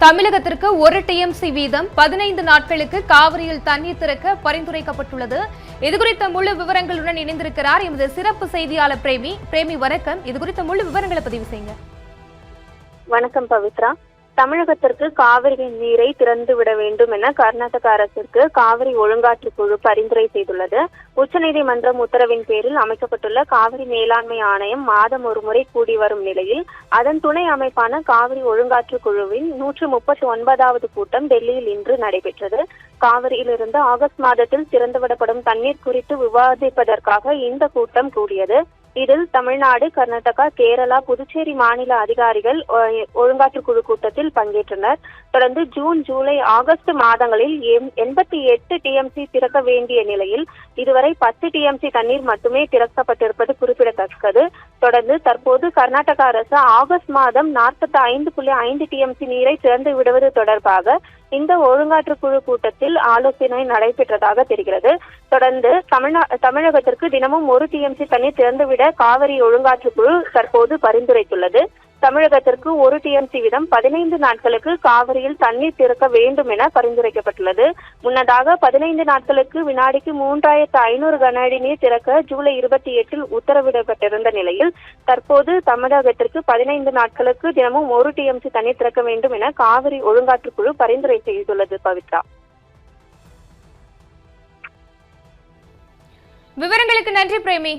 தமிழகத்திற்கு 1 டிஎம்சி வீதம் 15 நாட்களுக்கு காவிரியில் தண்ணீர் திறக்க பரிந்துரைக்கப்பட்டுள்ளது. இதுகுறித்த முழு விவரங்களுடன் இணைந்திருக்கிறார் எமது சிறப்பு செய்தியாளர் பிரேமி. வணக்கம். இதுகுறித்த முழு விவரங்களை பதிவு செய்யுங்க. வணக்கம் பவித்ரா. தமிழகத்திற்கு காவிரி நீரை திறந்து விட வேண்டும் என கர்நாடக அரசிற்கு காவிரி ஒழுங்காற்று குழு பரிந்துரை செய்துள்ளது. உச்சநீதிமன்றம் உத்தரவின் பேரில் அமைக்கப்பட்டுள்ள காவிரி மேலாண்மை ஆணையம் மாதம் ஒருமுறை கூடி வரும் நிலையில் அதன் துணை அமைப்பான காவிரி ஒழுங்காற்று குழுவின் 139வது கூட்டம் டெல்லியில் இன்று நடைபெற்றது. காவிரியிலிருந்து ஆகஸ்ட் மாதத்தில் திறந்துவிடப்படும் தண்ணீர் குறித்து விவாதிப்பதற்காக இந்த கூட்டம் கூடியது. இதில் தமிழ்நாடு, கர்நாடகா, கேரளா, புதுச்சேரி மாநில அதிகாரிகள் ஒழுங்காற்று குழு கூட்டத்தில் பங்கேற்றனர். தொடர்ந்து ஜூன், ஜூலை, ஆகஸ்ட் மாதங்களில் 88 டிஎம்சி திறக்க வேண்டிய நிலையில் இதுவரை 10 டிஎம்சி தண்ணீர் மட்டுமே திறக்கப்பட்டிருப்பது குறிப்பிடத்தக்கது. தொடர்ந்து தற்போது கர்நாடக அரசு ஆகஸ்ட் மாதம் 45.5 டிஎம்சி நீரை திறந்து விடுவது தொடர்பாக இந்த ஒழுங்காற்று குழு கூட்டத்தில் ஆலோசனை நடைபெற்றதாக தெரிகிறது. தொடர்ந்து தமிழகத்திற்கு தினமும் 1 டிஎம்சி தண்ணீர் திறந்துவிட காவிரி ஒழுங்காற்று குழு தற்போது பரிந்துரைத்துள்ளது. தமிழகத்திற்கு 1 டிஎம்சி வீதம் 15 நாட்களுக்கு காவிரியில் தண்ணீர் திறக்க வேண்டும் என பரிந்துரைக்கப்பட்டுள்ளது. முன்னதாக 15 நாட்களுக்கு வினாடிக்கு 3500 கன அடி நீர் திறக்க ஜூலை 28 உத்தரவிடப்பட்டிருந்த நிலையில் தற்போது தமிழகத்திற்கு 15 நாட்களுக்கு தினமும் 1 டிஎம்சி தண்ணீர் திறக்க வேண்டும் என காவிரி ஒழுங்காற்று குழு பரிந்துரை செய்துள்ளது. பவித்ரா, விவரங்களுக்கு நன்றி பிரேமி.